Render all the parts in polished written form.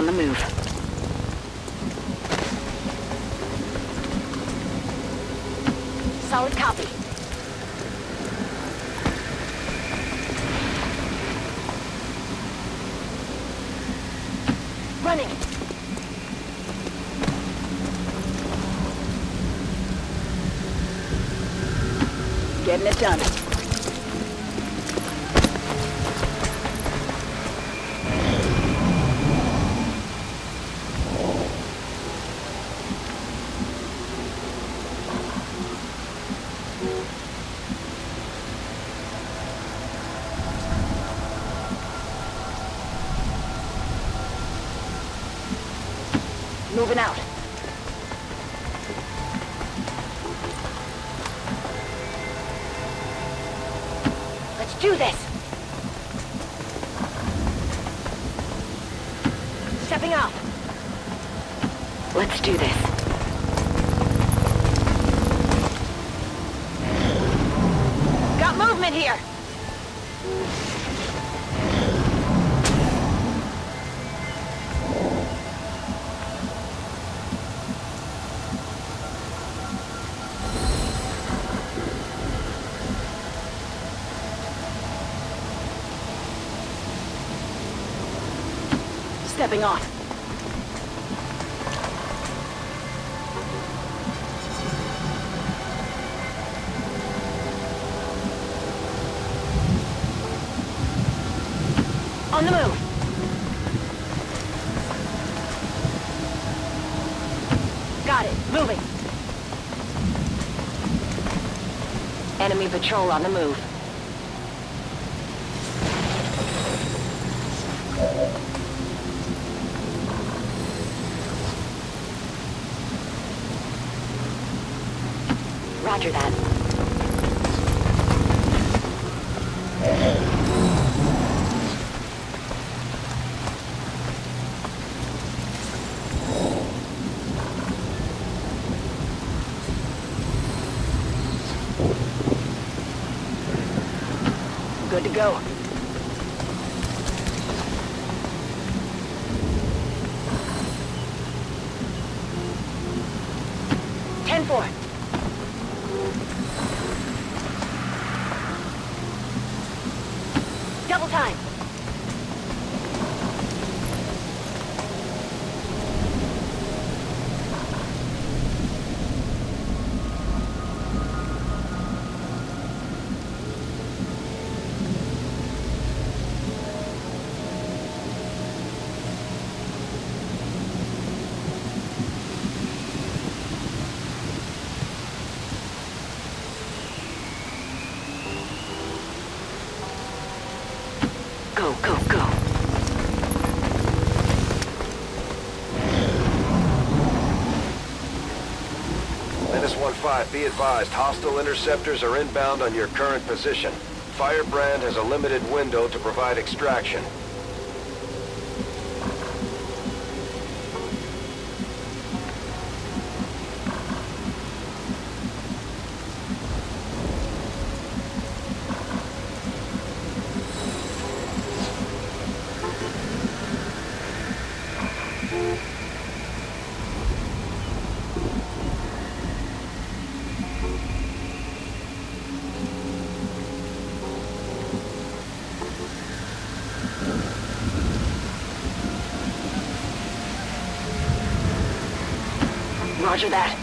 the move. Solid copy. Running. Getting it done. Moving out. Let's do this. Stepping off. Let's do this. Got movement here. Stepping off. On the move. Got it. Moving. Enemy patrol on the move. Roger that. Good to go. Ten-4. Double time. Go, go, go. Menace 1-5, be advised, hostile interceptors are inbound on your current position. Firebrand has a limited window to provide extraction. Roger that.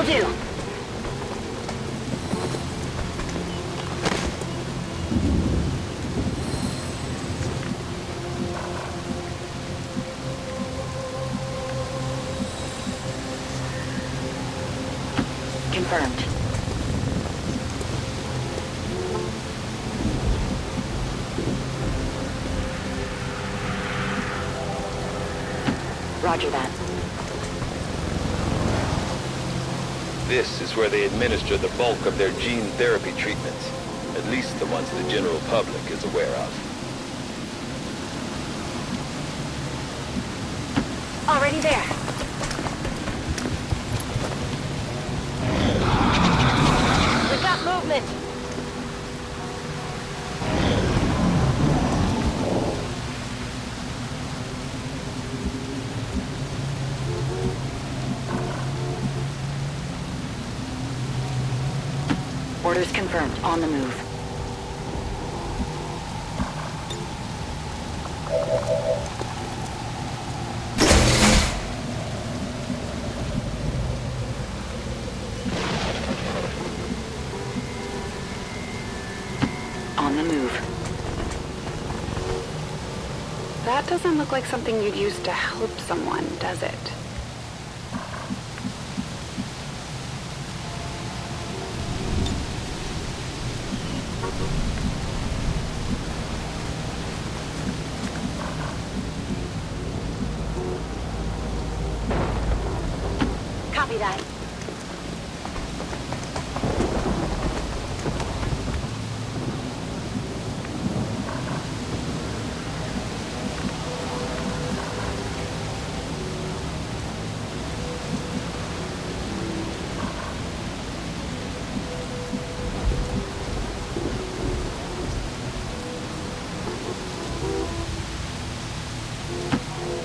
Will do. Confirmed. Roger that. This is where they administer the bulk of their gene therapy treatments. At least the ones the general public is aware of. Already there. We've got movement. Orders confirmed. On the move. On the move. That doesn't look like something you'd use to help someone, does it? Copy that.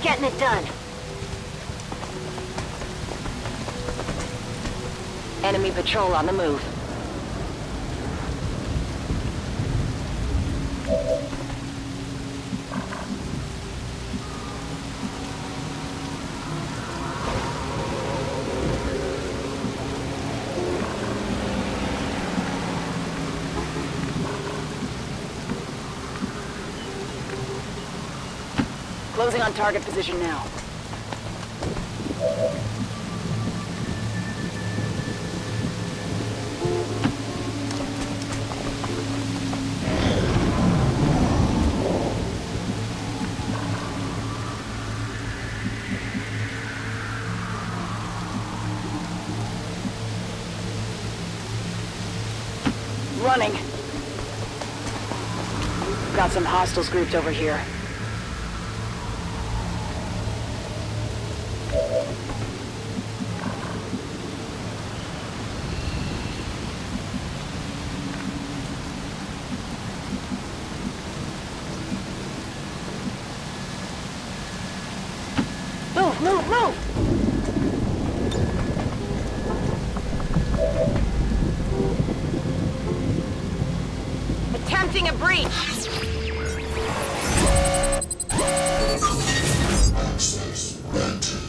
Getting it done. Enemy patrol on the move. Closing on target position now. Running. Got some hostiles grouped over here. Move, move, move! Attempting a breach! Access granted.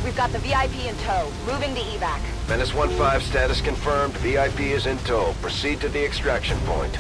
We've got the VIP in tow. Moving to evac. Menace 1-5, status confirmed. VIP is in tow. Proceed to the extraction point.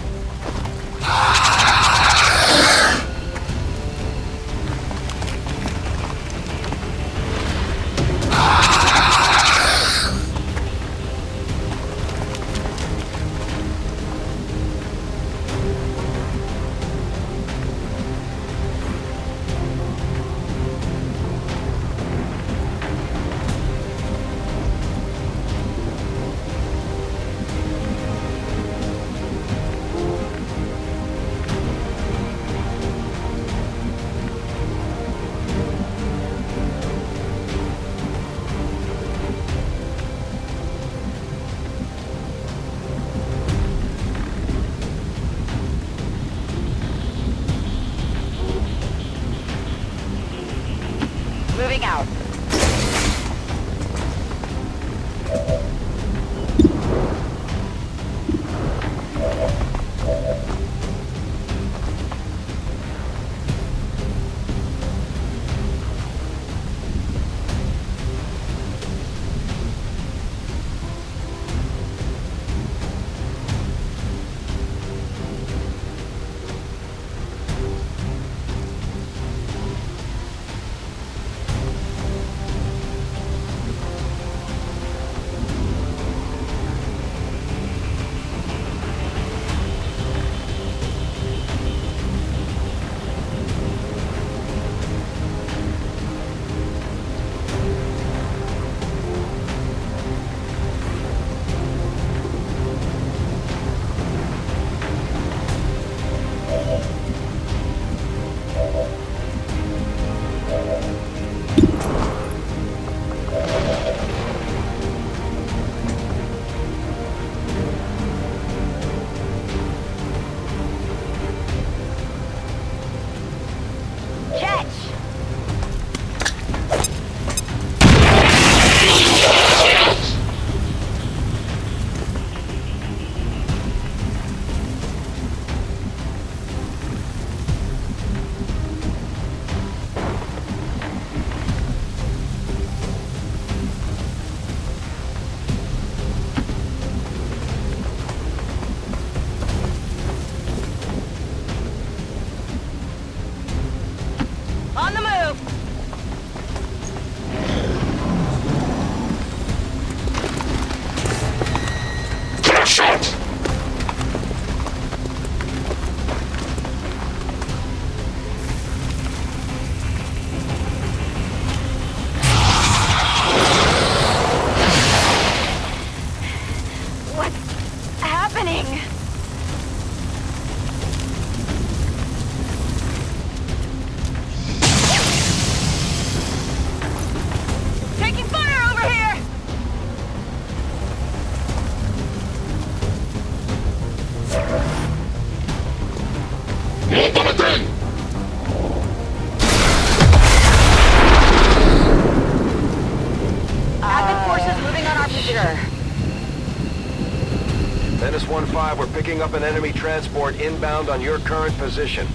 Menace 1-5, we're picking up an enemy transport inbound on your current position.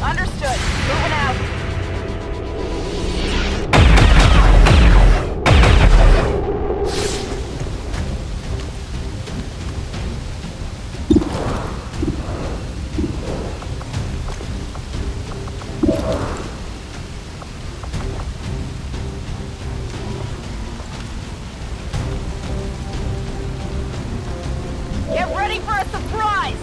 Understood. Moving out. Get ready for a surprise!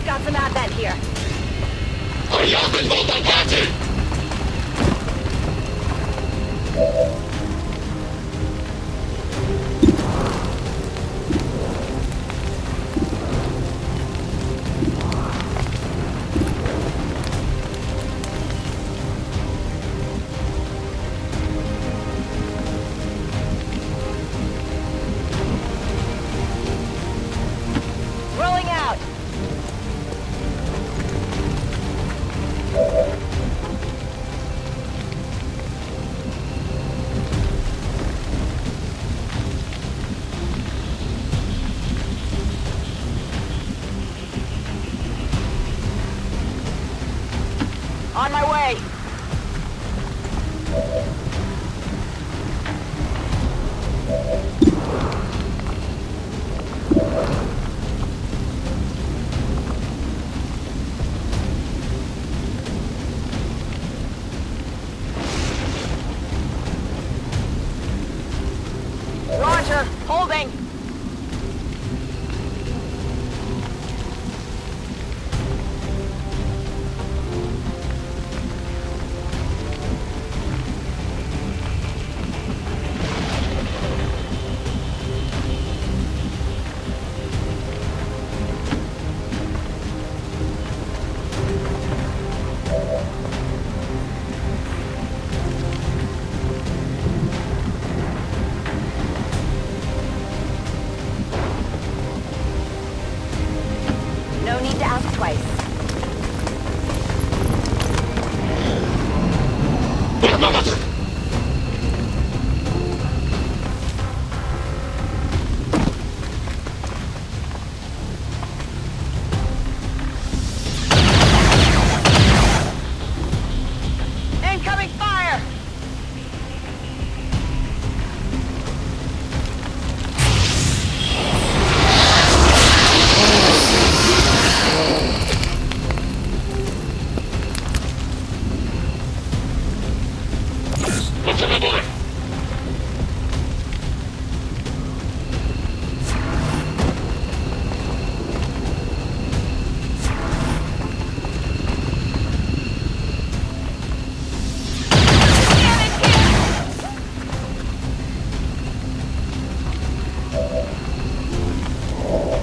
got some advent here. Rolling out. On my way. Roger, holding. No need to ask twice. Incoming fire!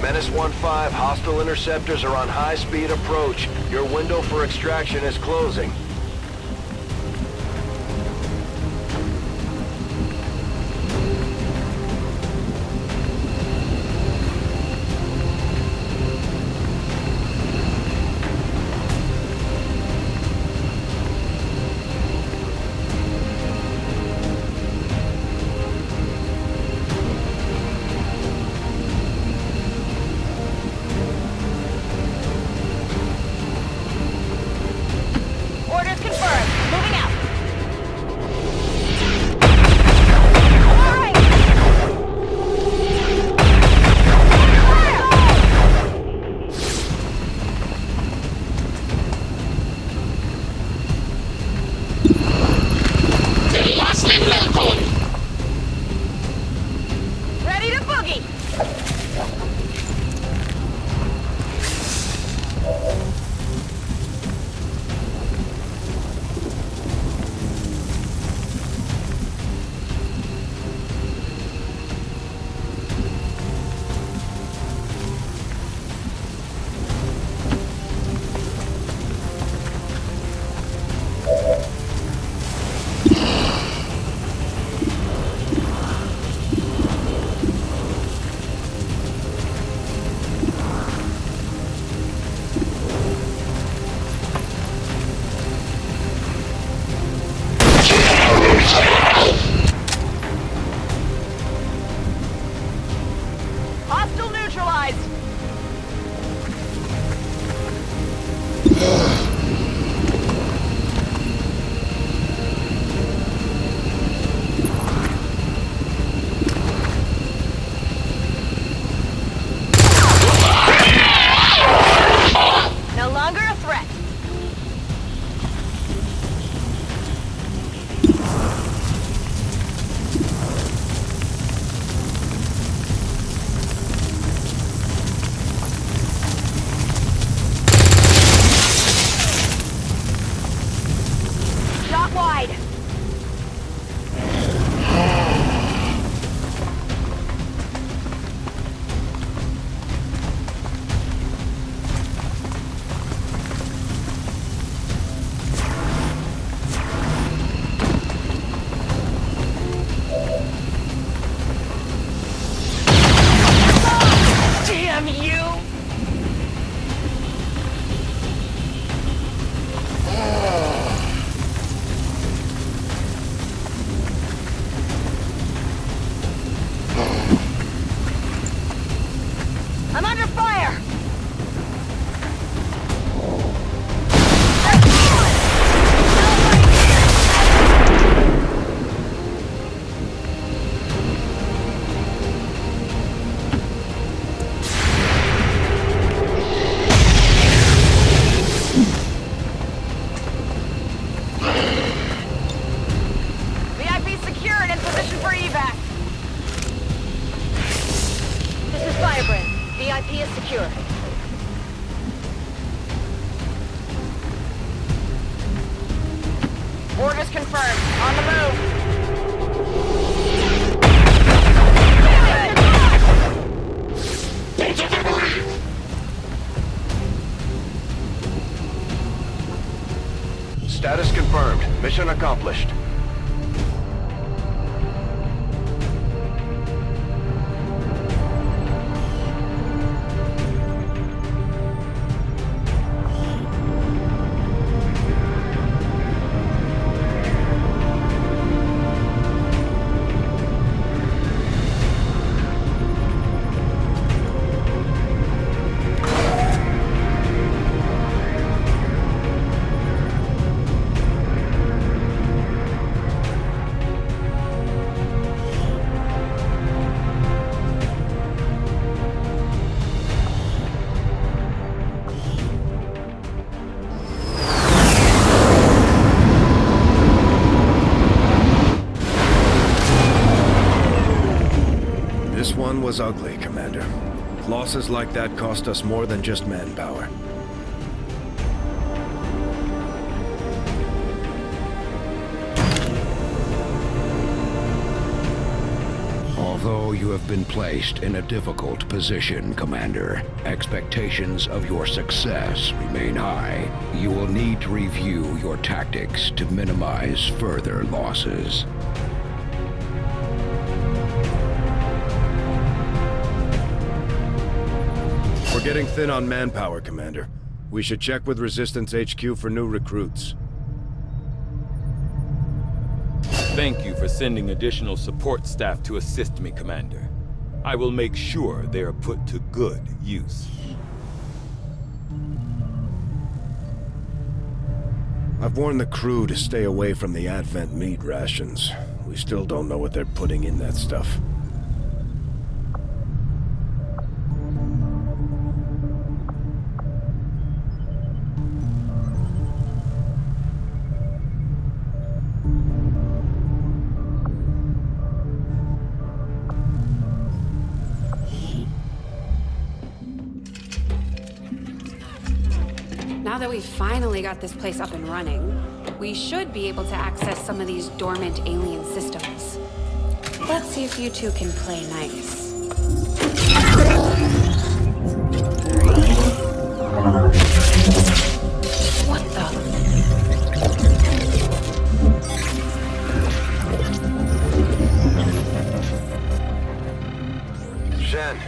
Menace 1-5, hostile interceptors are on high-speed approach. Your window for extraction is closing. Orders Status confirmed. On the move. Status confirmed. Mission accomplished. This one was ugly, Commander. Losses like that cost us more than just manpower. Although you have been placed in a difficult position, Commander, expectations of your success remain high. You will need to review your tactics to minimize further losses. We're getting thin on manpower, Commander. We should check with Resistance HQ for new recruits. Thank you for sending additional support staff to assist me, Commander. I will make sure they are put to good use. I've warned the crew to stay away from the Advent meat rations. We still don't know what they're putting in that stuff. Now that we've finally got this place up and running, we should be able to access some of these dormant alien systems. Let's see if you two can play nice. What the? Shen,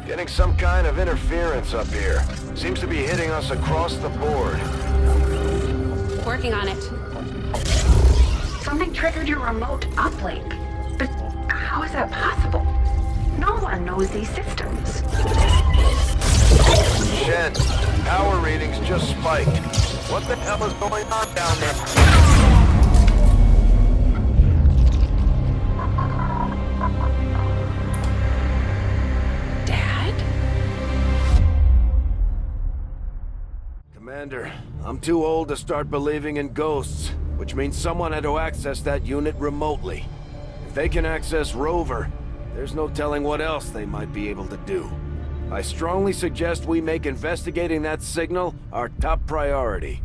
getting some kind of interference up here. Seems to be hitting us across the board. Working on it. Something triggered your remote uplink. But how is that possible? No one knows these systems. Shen, power readings just spiked. What the hell is going on down there? Commander, I'm too old to start believing in ghosts, which means someone had to access that unit remotely. If they can access Rover, there's no telling what else they might be able to do. I strongly suggest we make investigating that signal our top priority.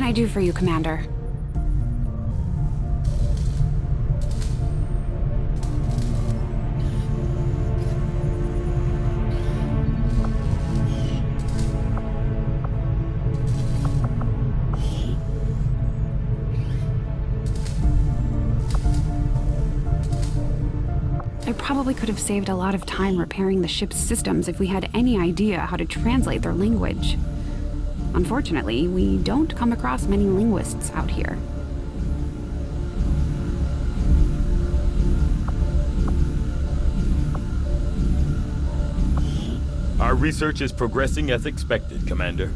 I do for you, Commander? I probably could have saved a lot of time repairing the ship's systems if we had any idea how to translate their language. Unfortunately, we don't come across many linguists out here. Our research is progressing as expected, Commander.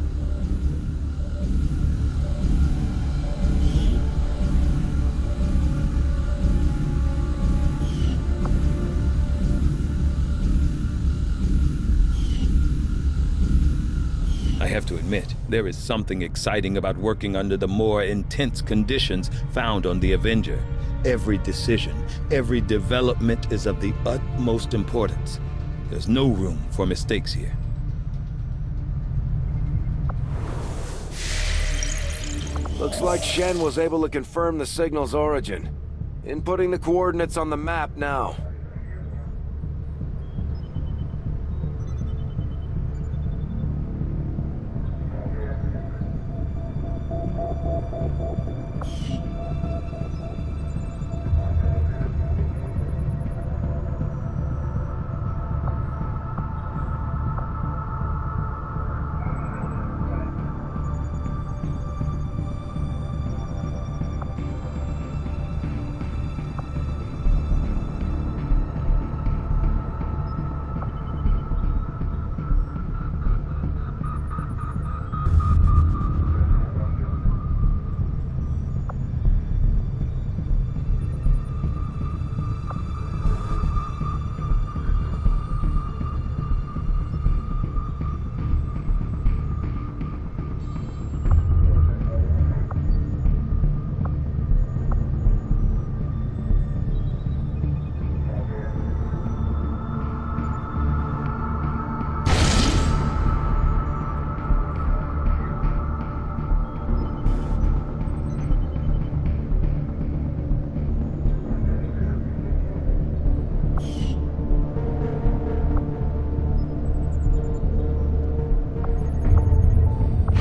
I have to admit, there is something exciting about working under the more intense conditions found on the Avenger. Every decision, every development is of the utmost importance. There's no room for mistakes here. Looks like Shen was able to confirm the signal's origin. Inputting the coordinates on the map now.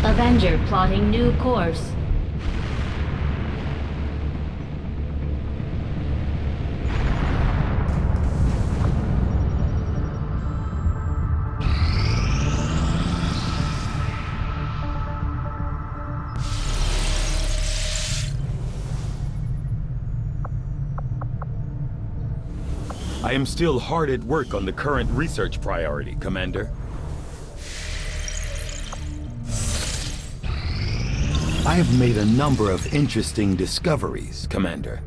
Avenger plotting new course. I am still hard at work on the current research priority, Commander. I have made a number of interesting discoveries, Commander.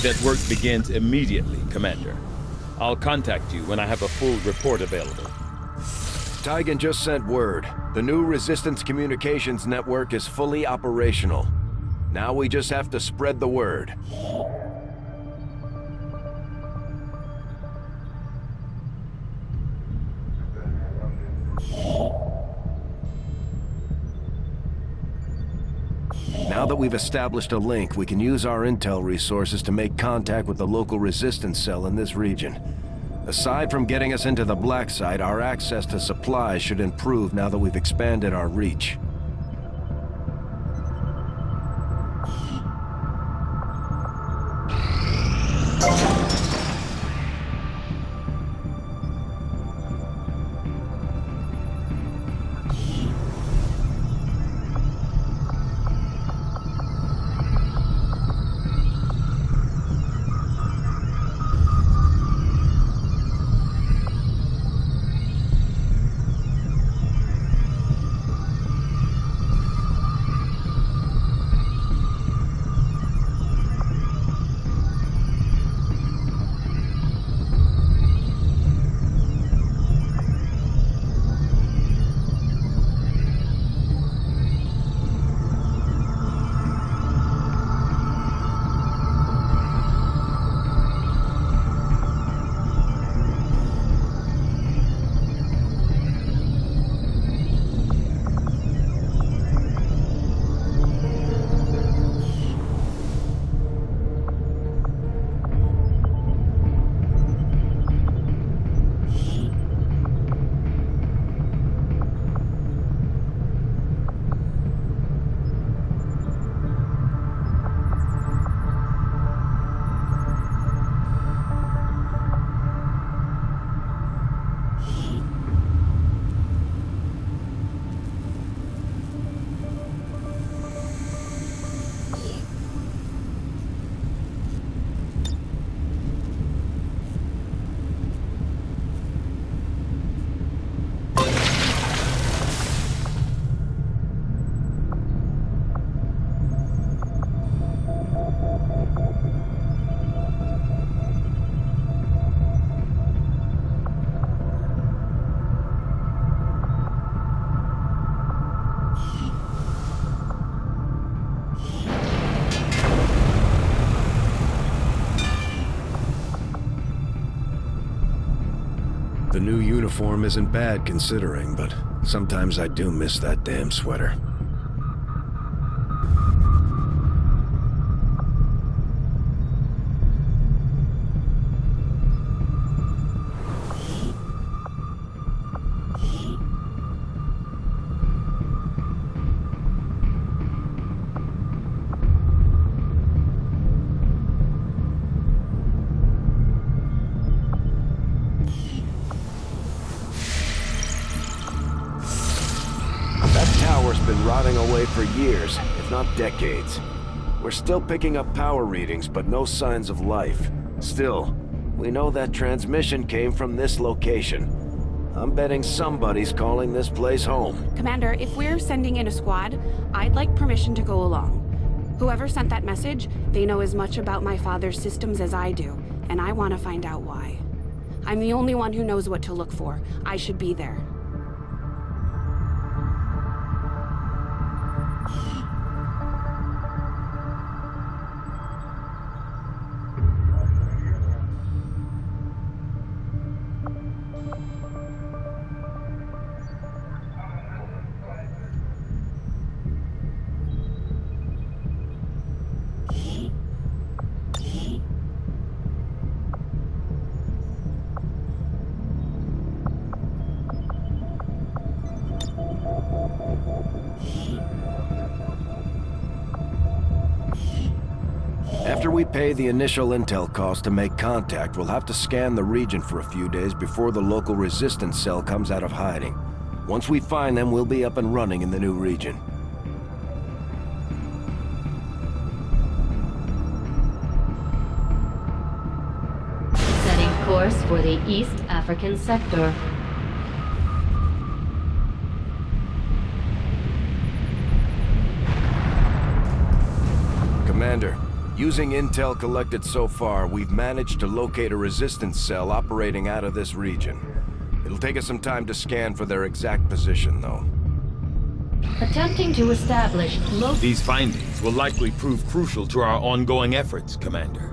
That work begins immediately, Commander. I'll contact you when I have a full report available. Tygan just sent word. The new Resistance communications network is fully operational. Now we just have to spread the word. Now that we've established a link, we can use our intel resources to make contact with the local resistance cell in this region. Aside from getting us into the black site, our access to supplies should improve now that we've expanded our reach. The new uniform isn't bad considering, but sometimes I do miss that damn sweater. Been rotting away for years, if not decades. We're still picking up power readings, but no signs of life. Still, we know that transmission came from this location. I'm betting somebody's calling this place home. Commander, if we're sending in a squad, I'd like permission to go along. Whoever sent that message, they know as much about my father's systems as I do, and I want to find out why. I'm the only one who knows what to look for. I should be there. After we pay the initial intel cost to make contact, we'll have to scan the region for a few days before the local resistance cell comes out of hiding. Once we find them, we'll be up and running in the new region. Setting course for the East African sector. Commander, using intel collected so far, we've managed to locate a resistance cell operating out of this region. It'll take us some time to scan for their exact position, though. Attempting to establish These findings will likely prove crucial to our ongoing efforts, Commander.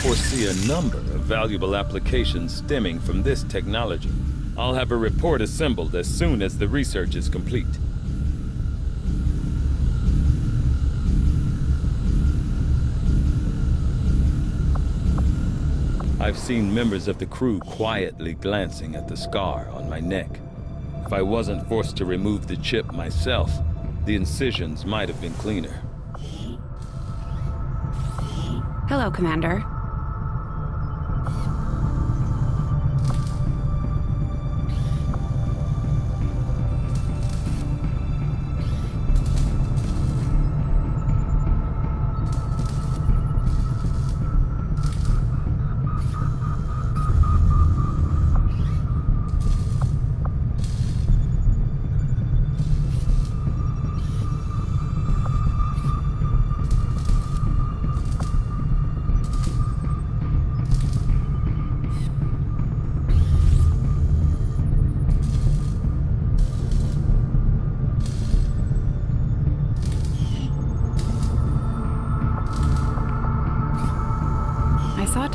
Foresee a number of valuable applications stemming from this technology. I'll have a report assembled as soon as the research is complete. I've seen members of the crew quietly glancing at the scar on my neck. If I wasn't forced to remove the chip myself, the incisions might have been cleaner. Hello, Commander.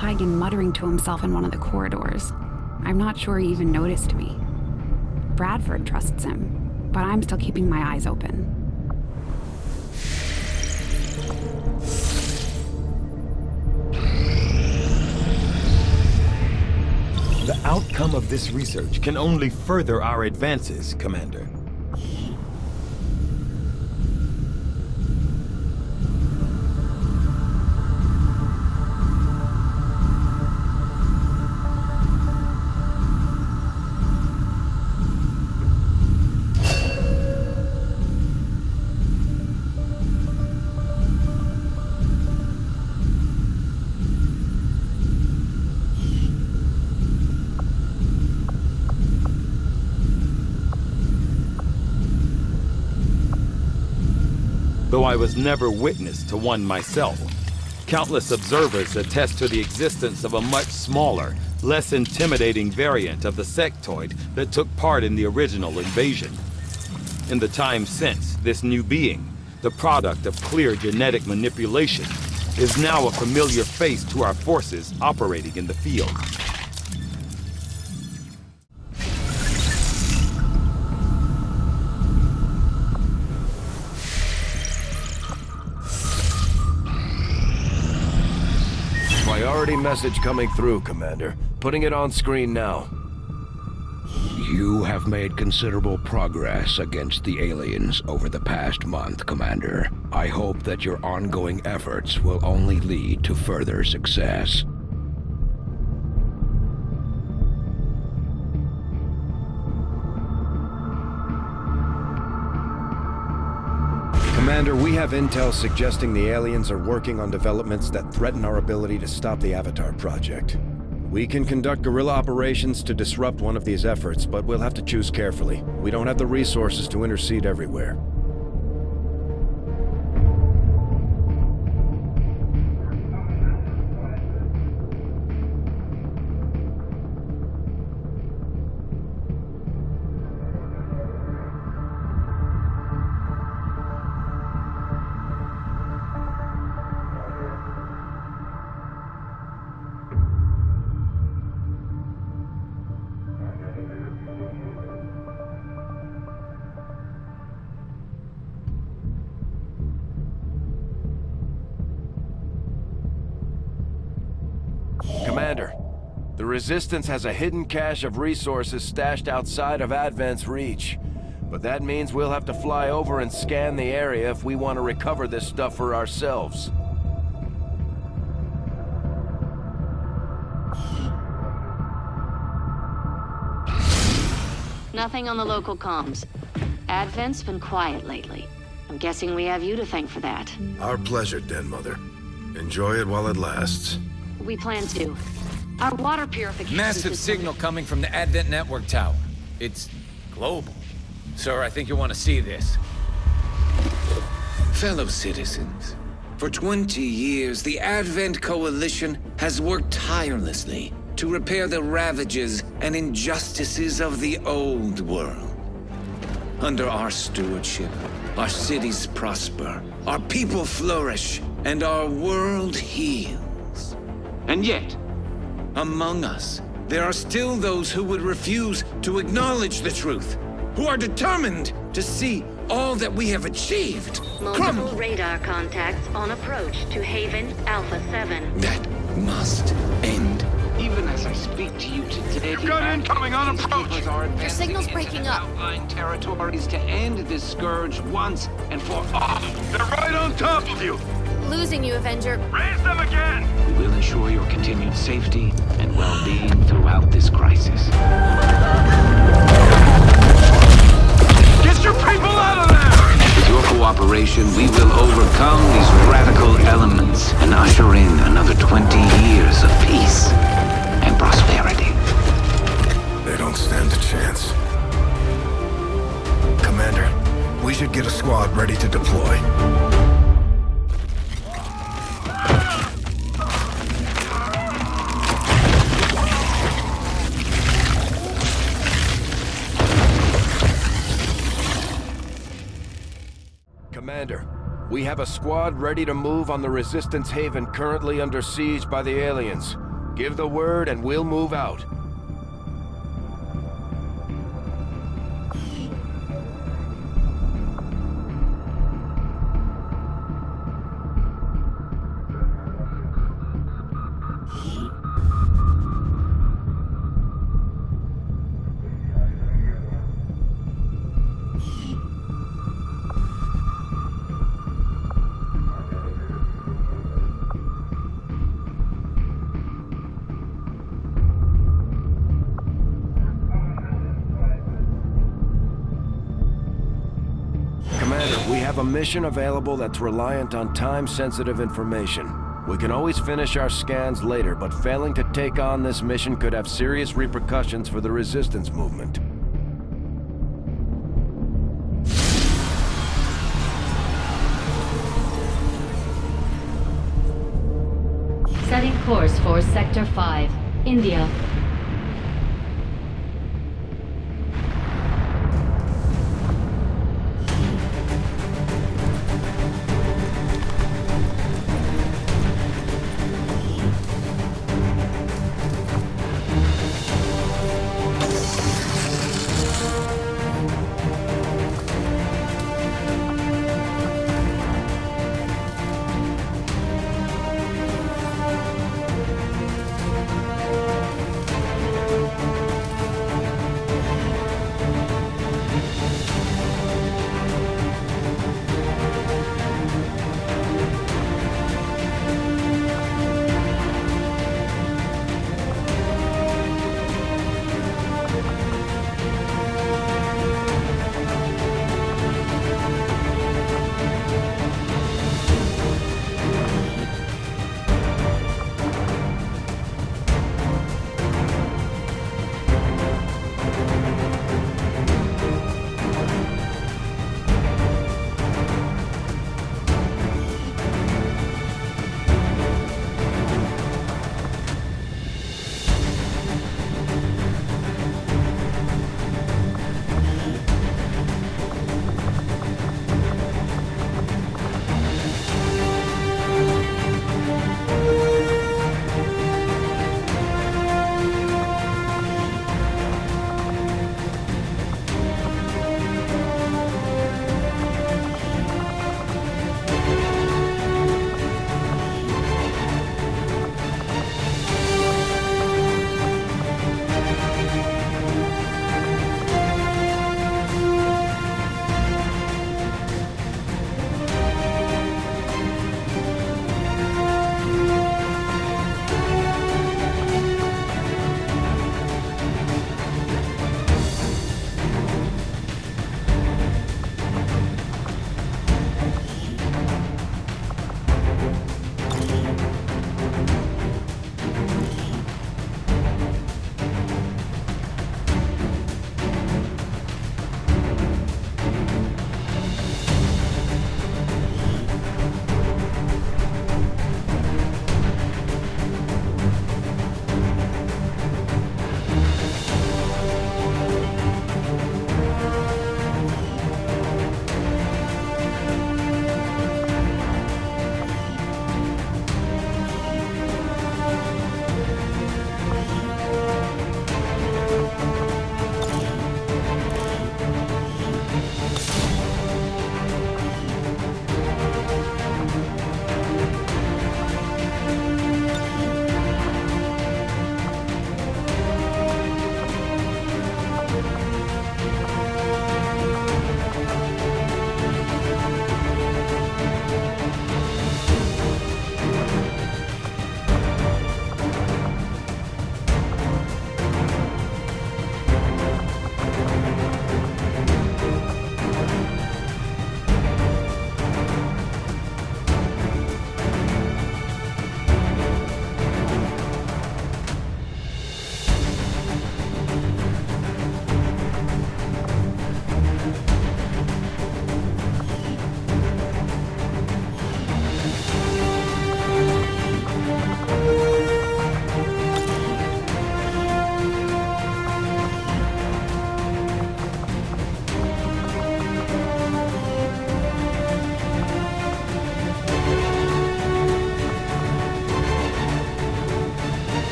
Hagen muttering to himself in one of the corridors. I'm not sure he even noticed me. Bradford trusts him, but I'm still keeping my eyes open. The outcome of this research can only further our advances, Commander. Though I was never witness to one myself, Countless observers attest to the existence of a much smaller, less intimidating variant of the sectoid that took part in the original invasion. In the time since, this new being, the product of clear genetic manipulation, is now a familiar face to our forces operating in the field. Priority message coming through, Commander. Putting it on screen now. You have made considerable progress against the aliens over the past month, Commander. I hope that your ongoing efforts will only lead to further success. Commander, we have intel suggesting the aliens are working on developments that threaten our ability to stop the Avatar project. We can conduct guerrilla operations to disrupt one of these efforts, but we'll have to choose carefully. We don't have the resources to intercede everywhere. Commander, the Resistance has a hidden cache of resources stashed outside of Advent's reach. But that means we'll have to fly over and scan the area if we want to recover this stuff for ourselves. Nothing on the local comms. Advent's been quiet lately. I'm guessing we have you to thank for that. Our pleasure, Den Mother. Enjoy it while it lasts. We plan to. Our water purification Massive system... signal coming from the Advent Network Tower. It's global. Sir, I think you want to see this. Fellow citizens, for 20 years, the Advent Coalition has worked tirelessly to repair the ravages and injustices of the old world. Under our stewardship, our cities prosper, our people flourish, and our world heals. And yet, among us, there are still those who would refuse to acknowledge the truth, who are determined to see all that we have achieved Multiple radar contacts on approach to Haven Alpha 7. That must end. Even as I speak to you today, You've got incoming on approach! Your signal's breaking up. Outlying territories to end this scourge once and for all. They're right on top of you! Losing you, Avenger. Raise them again! We will ensure your continued safety and well-being throughout this crisis. Get your people out of there! With your cooperation, we will overcome these radical elements and usher in another 20 years of peace and prosperity. They don't stand a chance. Commander, we should get a squad ready to deploy. Commander, we have a squad ready to move on the Resistance Haven currently under siege by the aliens. Give the word and we'll move out. Commander, we have a mission available that's reliant on time-sensitive information. We can always finish our scans later, but failing to take on this mission could have serious repercussions for the Resistance movement. Setting course for Sector 5, India.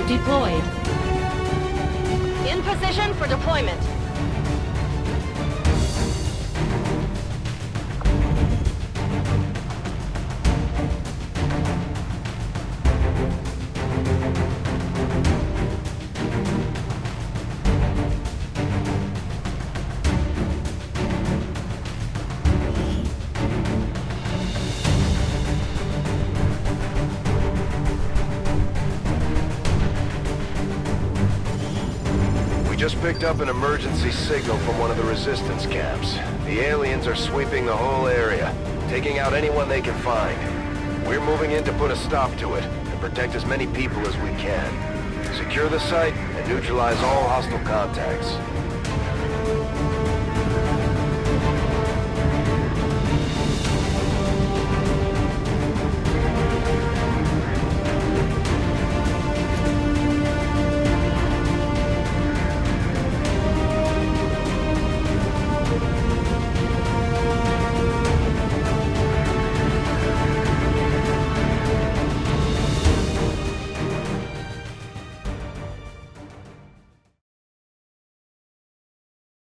deployed. In position for deployment. Just picked up an emergency signal from one of the resistance camps. The aliens are sweeping the whole area, taking out anyone they can find. We're moving in to put a stop to it, and and protect as many people as we can. Secure the site and neutralize all hostile contacts.